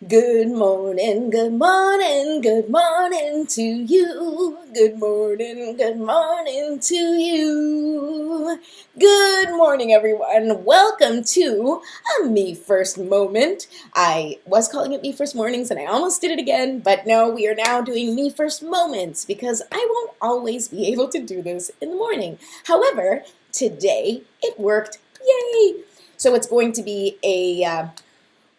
Good morning, good morning, good morning to you. Good morning to you. Good morning, everyone. Welcome to a Me First Moment. I was calling it Me First Mornings and I almost did it again, but no, we are now doing Me First Moments because I won't always be able to do this in the morning. However, today it worked. Yay! So it's going to be a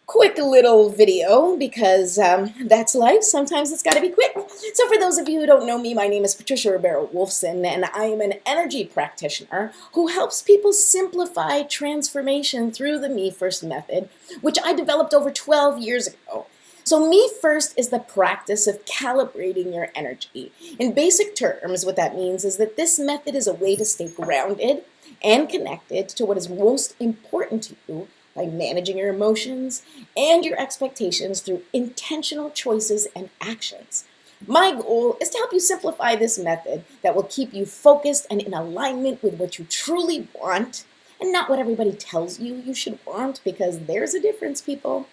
quick little video because that's life. Sometimes it's got to be quick. So for those of you who don't know me, my name is Patricia Ribeiro-Wolfson, and I am an energy practitioner who helps people simplify transformation through the Me First method, which I developed over 12 years ago. So Me First is the practice of calibrating your energy. In basic terms, what that means is that this method is a way to stay grounded and connected to what is most important to you by managing your emotions and your expectations through intentional choices and actions. My goal is to help you simplify this method that will keep you focused and in alignment with what you truly want and not what everybody tells you you should want, because there's a difference, people.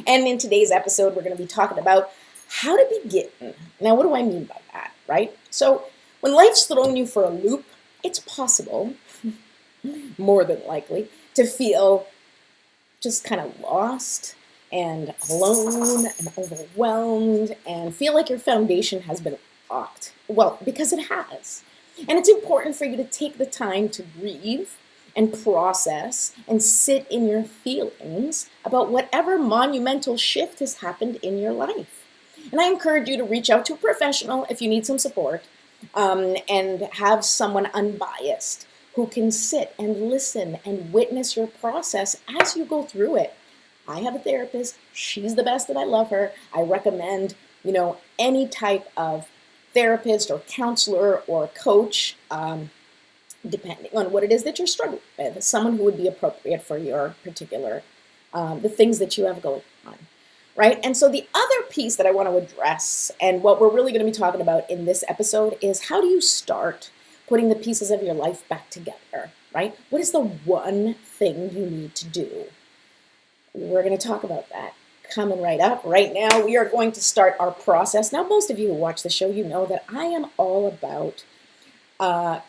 And in today's episode, we're going to be talking about how to begin. Now, what do I mean by that, right? So when life's thrown you for a loop, it's possible, more than likely, to feel just kind of lost and alone and overwhelmed and feel like your foundation has been rocked. Well, because it has. And it's important for you to take the time to grieve and process and sit in your feelings about whatever monumental shift has happened in your life. And I encourage you to reach out to a professional if you need some support, and have someone unbiased who can sit and listen and witness your process as you go through it. I have a therapist. She's the best and I love her. I recommend, any type of therapist or counselor or coach, depending on what it is that you're struggling with, someone who would be appropriate for your particular, the things that you have going on, right? And so the other piece that I want to address, and what we're really going to be talking about in this episode, is how do you start putting the pieces of your life back together, right? What is the one thing you need to do? We're going to talk about that coming right up. Right now, we are going to start our process. Now, most of you who watch the show, you know that I am all about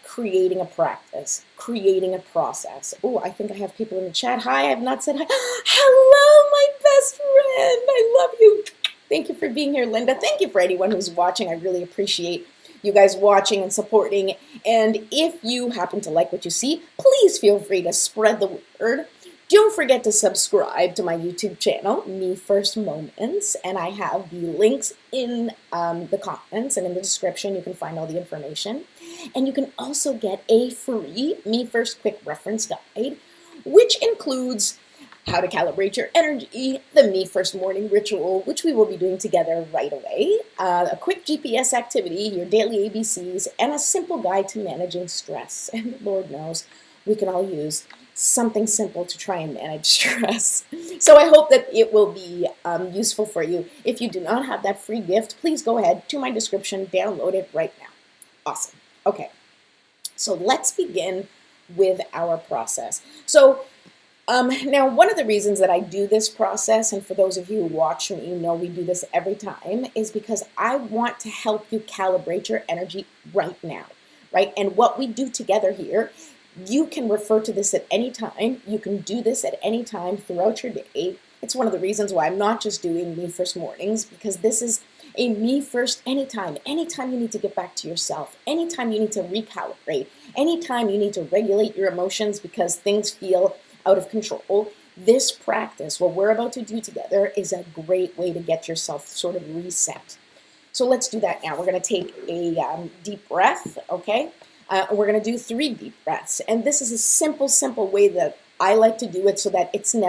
creating a practice, creating a process. Oh, I think I have people in the chat. Hi, I have not said hi. Hello, my best friend. I love you. Thank you for being here, Linda. Thank you for anyone who's watching. I really appreciate you guys watching and supporting. And if you happen to like what you see, please feel free to spread the word. Don't forget to subscribe to my YouTube channel, Me First Moments, and I have the links in the comments and in the description. You can find all the information. And you can also get a free Me First Quick Reference Guide, which includes how to calibrate your energy, the Me First Morning Ritual, which we will be doing together right away, a quick GPS activity, your daily ABCs, and a simple guide to managing stress. And Lord knows, we can all use something simple to try and manage stress. So I hope that it will be useful for you. If you do not have that free gift, please go ahead to my description, download it right now. Awesome. Okay, so let's begin with our process. So now, one of the reasons that I do this process, and for those of you who watch me, you know we do this every time, is because I want to help you calibrate your energy right now, right? And what we do together here, you can refer to this at any time. You can do this at any time throughout your day. It's one of the reasons why I'm not just doing Me First Mornings, because this is a Me First anytime. Anytime you need to get back to yourself, anytime you need to recalibrate, anytime you need to regulate your emotions because things feel out of control, this practice, what we're about to do together, is a great way to get yourself sort of reset. So let's do that now. We're going to take a deep breath, okay? We're going to do 3 deep breaths. And this is a simple way that I like to do it so that you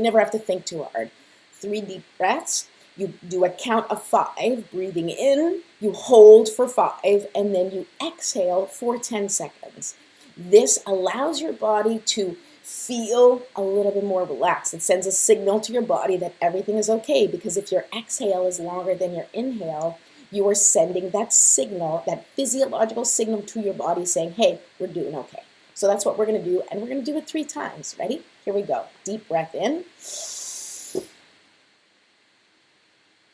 never have to think too hard. 3 deep breaths. You do a count of 5, breathing in, you hold for 5, and then you exhale for 10 seconds. This allows your body to feel a little bit more relaxed. It sends a signal to your body that everything is okay, because if your exhale is longer than your inhale, you are sending that signal, that physiological signal to your body saying, hey, we're doing okay. So that's what we're going to do, and we're going to do it 3 times. Ready? Here we go. Deep breath in.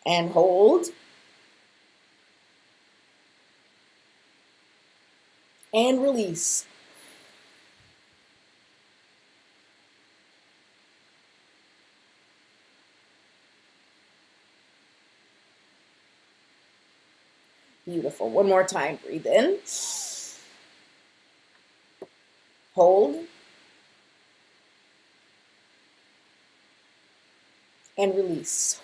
and hold, and release. Beautiful. One more time. Breathe in. Hold. And release.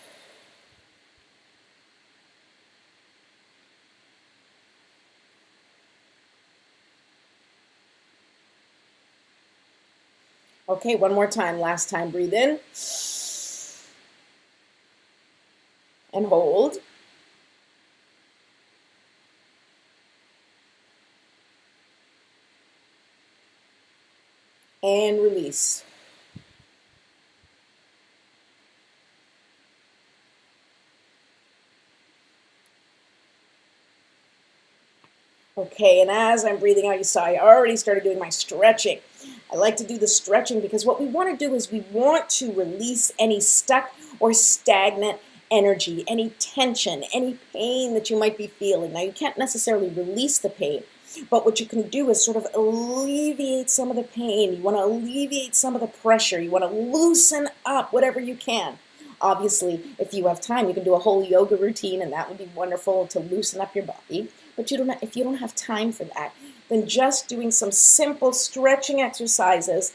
Okay, one more time. Last time. Breathe in. And hold. And release. Okay, and as I'm breathing out, you saw I already started doing my stretching. I like to do the stretching because what we want to do is we want to release any stuck or stagnant energy, any tension, any pain that you might be feeling. Now, you can't necessarily release the pain, but what you can do is sort of alleviate some of the pain. You want to alleviate some of the pressure. You want to loosen up whatever you can. Obviously, if you have time, you can do a whole yoga routine, and that would be wonderful to loosen up your body. But if you don't have time for that, then just doing some simple stretching exercises,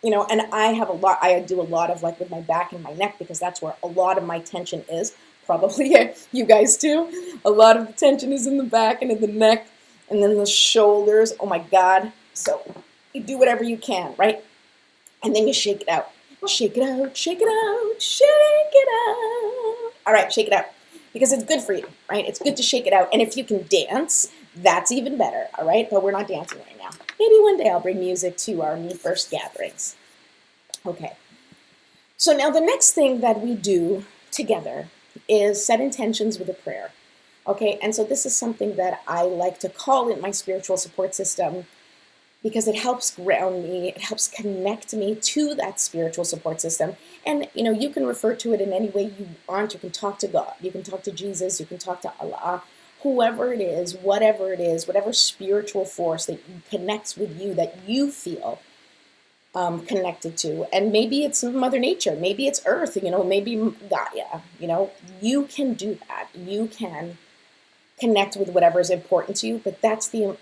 and I do a lot of like with my back and my neck because that's where a lot of my tension is. Probably you guys too. A lot of the tension is in the back and in the neck and then the shoulders. Oh my God. So you do whatever you can, right? And then you shake it out. Shake it out, shake it out, shake it out. All right, shake it out. Because it's good for you, right? It's good to shake it out. And if you can dance, that's even better, all right? But we're not dancing right now. Maybe one day I'll bring music to our Me First gatherings. Okay. So now the next thing that we do together is set intentions with a prayer. Okay, and so this is something that I like to call in my spiritual support system because it helps ground me, it helps connect me to that spiritual support system. And, you can refer to it in any way you want. You can talk to God, you can talk to Jesus, you can talk to Allah, whoever it is, whatever spiritual force that connects with you, that you feel connected to. And maybe it's Mother Nature, maybe it's Earth, maybe Gaia, you can do that. You can connect with whatever is important to you, but that's the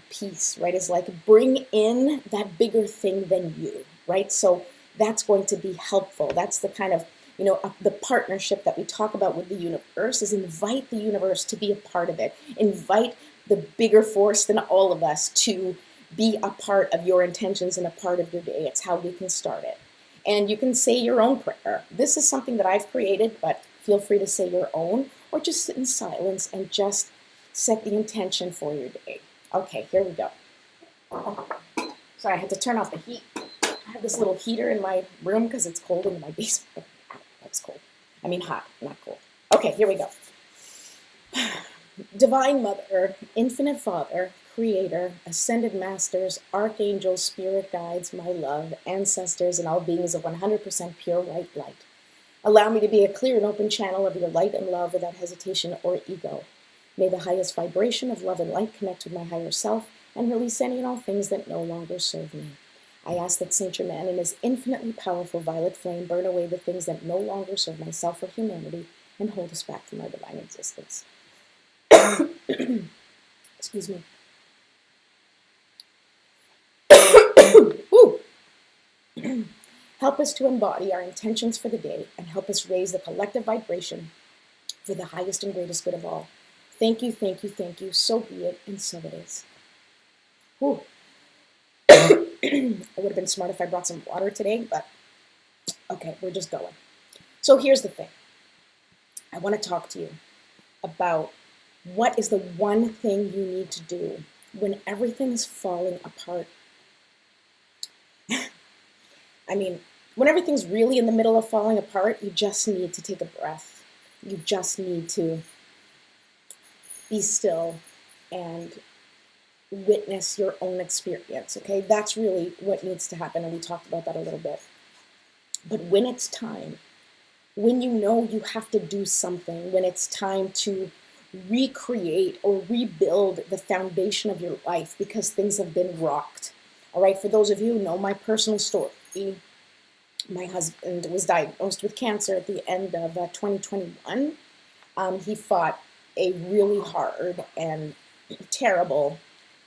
piece, right? Is like bring in that bigger thing than you, right? So that's going to be helpful. That's the kind of, the partnership that we talk about with the universe, is invite the universe to be a part of it. Invite the bigger force than all of us to be a part of your intentions and a part of your day. It's how we can start it. And you can say your own prayer. This is something that I've created, but feel free to say your own, or just sit in silence and just set the intention for your day. Okay, here we go. Sorry, I had to turn off the heat. I have this little heater in my room because it's cold in my basement. That's cold. I mean hot, not cold. Okay, here we go. Divine Mother, Infinite Father, Creator, Ascended Masters, Archangels, Spirit Guides, my love, ancestors, and all beings of 100% pure white light. Allow me to be a clear and open channel of your light and love without hesitation or ego. May the highest vibration of love and light connect with my higher self and release any and all things that no longer serve me. I ask that Saint Germain and his infinitely powerful violet flame burn away the things that no longer serve myself or humanity and hold us back from our divine existence. Excuse me. Help us to embody our intentions for the day and help us raise the collective vibration for the highest and greatest good of all. Thank you, thank you, thank you. So be it, and so it is. It would have been smart if I brought some water today, but okay, we're just going. So here's the thing. I want to talk to you about what is the one thing you need to do when everything is falling apart. I mean, when everything's really in the middle of falling apart, you just need to take a breath. You just need to be still and witness your own experience, okay? That's really what needs to happen, and we talked about that a little bit. But when it's time when you know you have to do something, when it's time to recreate or rebuild the foundation of your life because things have been rocked. All right, for those of you who know my personal story, my husband was diagnosed with cancer at the end of 2021. He fought a really hard and terrible,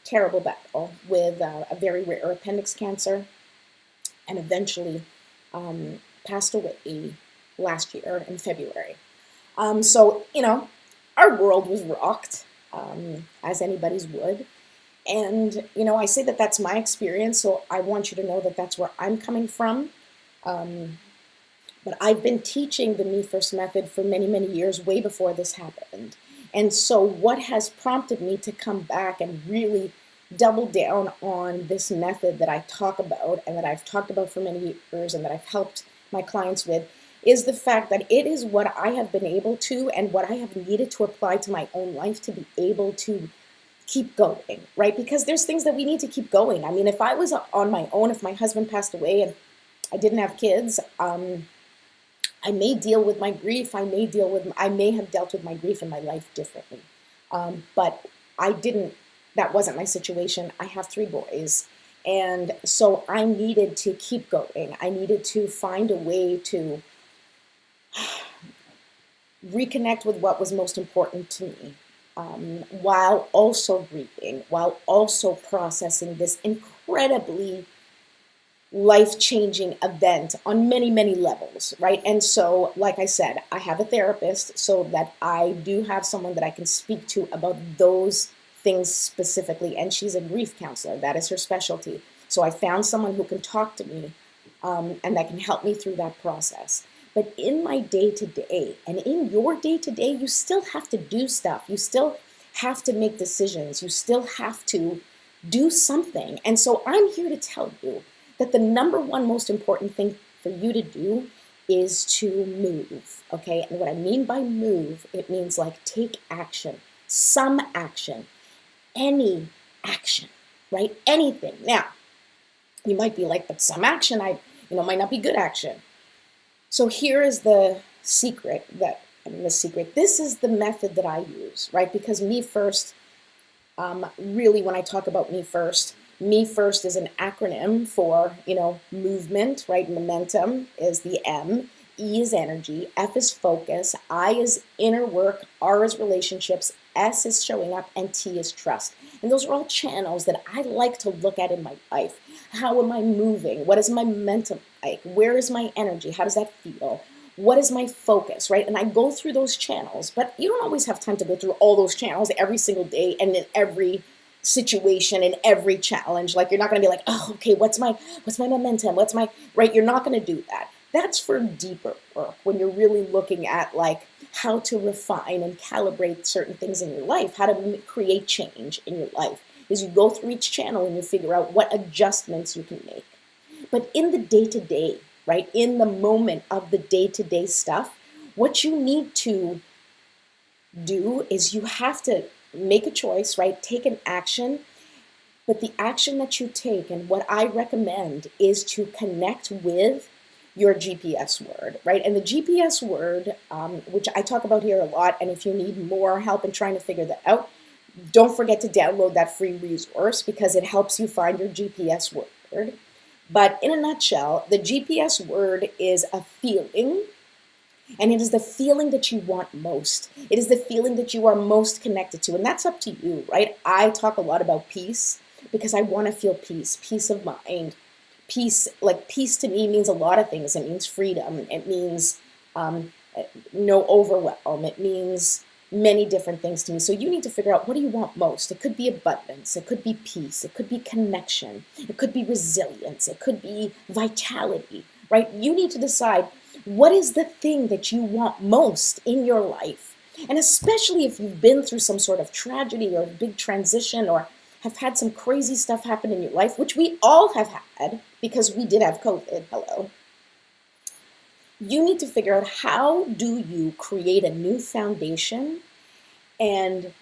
terrible battle with a very rare appendix cancer, and eventually passed away last year in February. So, our world was rocked, as anybody's would. And, I say that that's my experience, so I want you to know that that's where I'm coming from. But I've been teaching the Me First method for many, many years, way before this happened. And so what has prompted me to come back and really double down on this method that I talk about and that I've talked about for many years and that I've helped my clients with is the fact that it is what I have been able to and what I have needed to apply to my own life to be able to keep going, right? Because there's things that we need to keep going. I mean, if I was on my own, if my husband passed away and I didn't have kids, I may deal with my grief. I may have dealt with my grief in my life differently. But I didn't, that wasn't my situation. I have 3 boys. And so I needed to keep going. I needed to find a way to reconnect with what was most important to me, while also grieving, while also processing this incredibly life-changing event on many, many levels, right? And so, like I said, I have a therapist so that I do have someone that I can speak to about those things specifically, and she's a grief counselor. That is her specialty. So I found someone who can talk to me and that can help me through that process. But in my day-to-day and in your day-to-day, you still have to do stuff. You still have to make decisions. You still have to do something. And so I'm here to tell you that the number one most important thing for you to do is to move, okay? And what I mean by move, it means like take action, some action, any action, right? Anything. Now, you might be like, but some action, might not be good action. So here is the secret this is the method that I use, right? Because Me First, really when I talk about Me First is an acronym for, movement, right? Momentum is the M, E is energy, F is focus, I is inner work, R is relationships, S is showing up, and T is trust. And those are all channels that I like to look at in my life. How am I moving? What is my momentum like? Where is my energy? How does that feel? What is my focus, right? And I go through those channels, but you don't always have time to go through all those channels every single day and in every situation, in every challenge. Like, you're not going to be like, oh, okay, what's my momentum? Right? You're not going to do that. That's for deeper work when you're really looking at like how to refine and calibrate certain things in your life, how to create change in your life, is you go through each channel and you figure out what adjustments you can make. But in the day-to-day, right, in the moment of the day-to-day stuff, what you need to do is you have to make a choice, right, take an action. But the action that you take, and what I recommend, is to connect with your GPS word, right? And the GPS word, which I talk about here a lot, and if you need more help in trying to figure that out, don't forget to download that free resource because it helps you find your GPS word. But in a nutshell, the GPS word is a feeling, and it is the feeling that you want most. It is the feeling that you are most connected to, and that's up to you, right? I talk a lot about peace because I want to feel peace of mind. Peace to me means a lot of things. It means freedom. It means no overwhelm. It means many different things to me. So you need to figure out, what do you want most? It could be abundance. It could be peace. It could be connection. It could be resilience. It could be vitality, right? You need to decide, what is the thing that you want most in your life? And especially if you've been through some sort of tragedy or a big transition, or have had some crazy stuff happen in your life, which we all have had because we did have COVID, hello. You need to figure out, how do you create a new foundation, and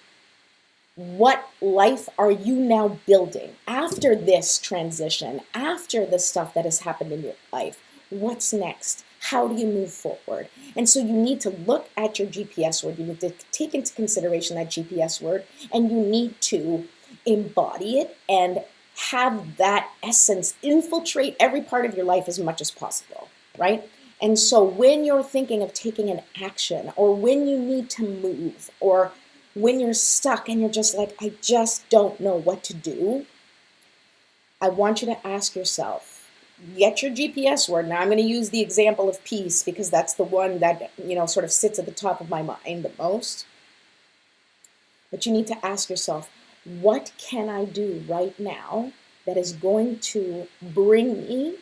what life are you now building after this transition, after the stuff that has happened in your life? What's next? How do you move forward? And so you need to look at your GPS word. You need to take into consideration that GPS word, and you need to embody it and have that essence infiltrate every part of your life as much as possible, right? And so when you're thinking of taking an action, or when you need to move, or when you're stuck and you're just like, I just don't know what to do, I want you to ask yourself, get your GPS word. Now I'm going to use the example of peace because that's the one that, sort of sits at the top of my mind the most. But you need to ask yourself, what can I do right now that is going to bring me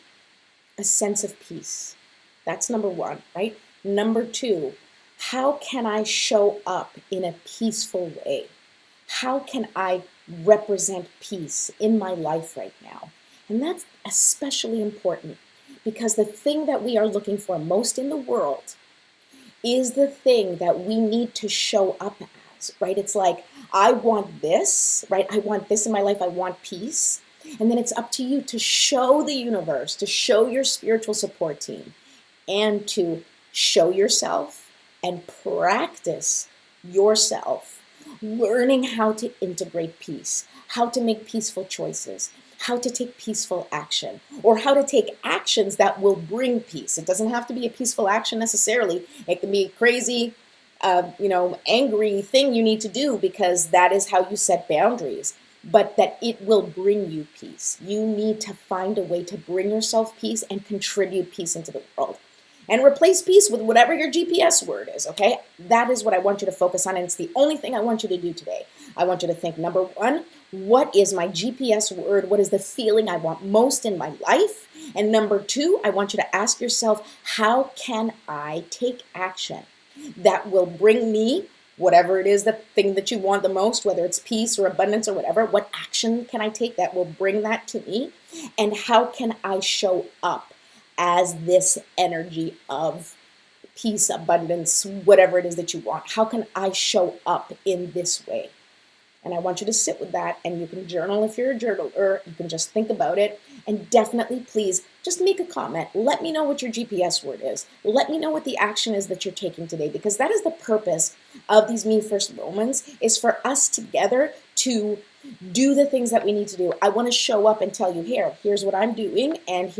a sense of peace? That's number one, right? Number two, how can I show up in a peaceful way? How can I represent peace in my life right now? And that's especially important because the thing that we are looking for most in the world is the thing that we need to show up as, right? It's like, I want this, right? I want this in my life. I want peace. And then it's up to you to show the universe, to show your spiritual support team, and to show yourself and practice yourself, learning how to integrate peace, how to make peaceful choices, how to take peaceful action, or how to take actions that will bring peace. It doesn't have to be a peaceful action necessarily. It can be a crazy, angry thing you need to do because that is how you set boundaries, but that it will bring you peace. You need to find a way to bring yourself peace and contribute peace into the world. And replace peace with whatever your GPS word is, okay? That is what I want you to focus on, and it's the only thing I want you to do today. I want you to think, number one, what is my GPS word? What is the feeling I want most in my life? And number two, I want you to ask yourself, how can I take action that will bring me whatever it is, the thing that you want the most, whether it's peace or abundance or whatever, what action can I take that will bring that to me? And how can I show up as this energy of peace, abundance, whatever it is that you want? How can I show up in this way? And I want you to sit with that, and you can journal if you're a journaler. You can just think about it, and definitely please just make a comment. Let me know what your GPS word is. Let me know what the action is that you're taking today, because that is the purpose of these Me First moments, is for us together to do the things that we need to do. I want to show up and tell you, here's what I'm doing, and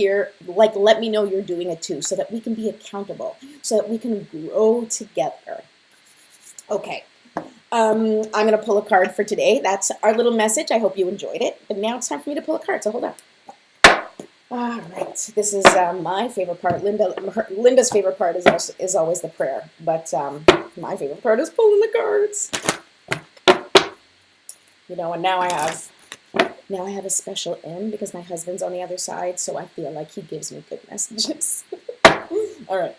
let me know you're doing it too, so that we can be accountable, so that we can grow together. Okay. I'm going to pull a card for today. That's our little message. I hope you enjoyed it. But now it's time for me to pull a card, so hold on. All right. This is my favorite part. Linda's favorite part is always the prayer. But my favorite part is pulling the cards. And now I have a special in because my husband's on the other side, so I feel like he gives me good messages. All right.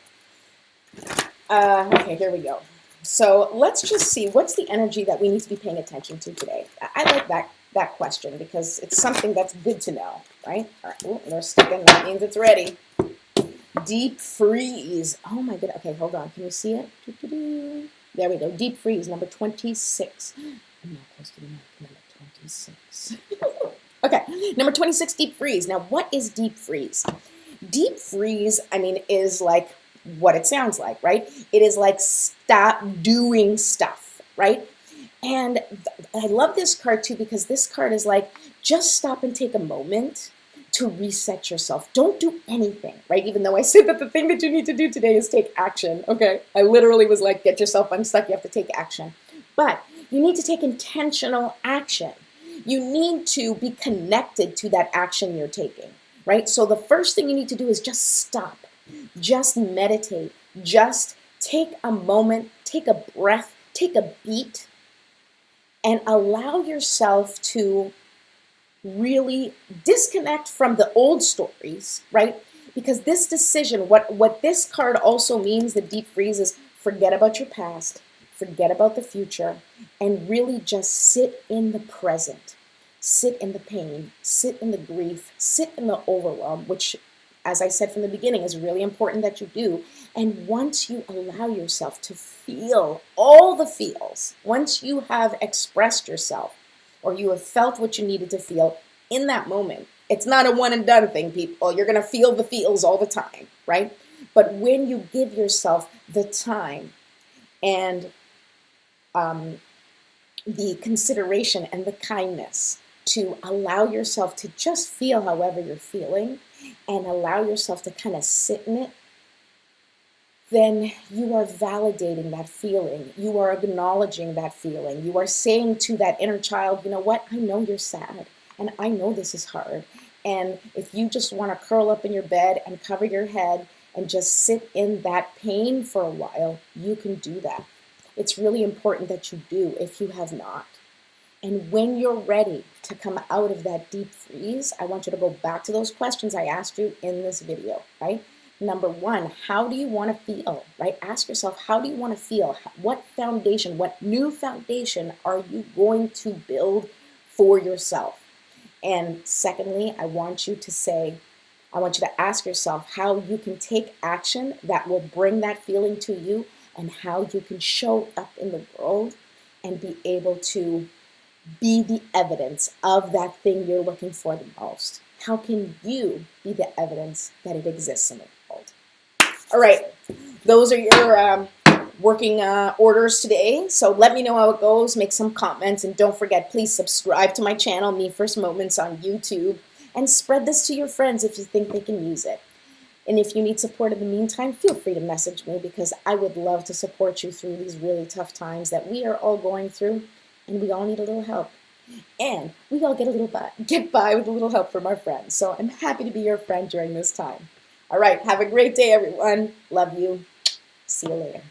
Okay, here we go. So let's just see, what's the energy that we need to be paying attention to today? I like that question because it's something that's good to know, right? All right, oh, they're sticking. That means it's ready. Deep freeze. Oh my goodness. Okay, hold on. Can you see it? There we go. Deep freeze, number 26. I'm not close to the number 26. Okay, number 26, deep freeze. Now, what is deep freeze? Deep freeze, is like what it sounds like, right? It is like stop doing stuff, right? And I love this card too because this card is like, just stop and take a moment to reset yourself. Don't do anything, right? Even though I said that the thing that you need to do today is take action, okay? I literally was like, get yourself unstuck, you have to take action. But you need to take intentional action. You need to be connected to that action you're taking, right? So the first thing you need to do is just stop. Just meditate, just take a moment, take a breath, take a beat, and allow yourself to really disconnect from the old stories, right? Because this decision, what this card also means, the deep freeze, is forget about your past, forget about the future, and really just sit in the present. Sit in the pain, sit in the grief, sit in the overwhelm, which, as I said from the beginning, is really important that you do. And once you allow yourself to feel all the feels, once you have expressed yourself, or you have felt what you needed to feel in that moment, it's not a one and done thing, people. You're going to feel the feels all the time, right? But when you give yourself the time and the consideration and the kindness to allow yourself to just feel however you're feeling and allow yourself to kind of sit in it, then you are validating that feeling. You are acknowledging that feeling. You are saying to that inner child, you know what, I know you're sad and I know this is hard. And if you just want to curl up in your bed and cover your head and just sit in that pain for a while, you can do that. It's really important that you do if you have not. And when you're ready to come out of that deep freeze, I want you to go back to those questions I asked you in this video, right? Number one, how do you want to feel, right? Ask yourself, how do you want to feel? What foundation, what new foundation are you going to build for yourself? And secondly, I want you to ask yourself how you can take action that will bring that feeling to you and how you can show up in the world and be able to be the evidence of that thing you're looking for the most. How can you be the evidence that it exists in the world? All right, those are your working orders today. So let me know how it goes, make some comments, and don't forget, please subscribe to my channel, Me First Moments on YouTube, and spread this to your friends if you think they can use it. And if you need support in the meantime, feel free to message me because I would love to support you through these really tough times that we are all going through, and we all need a little help. And we all get by with a little help from our friends. So I'm happy to be your friend during this time. All right, have a great day, everyone. Love you. See you later.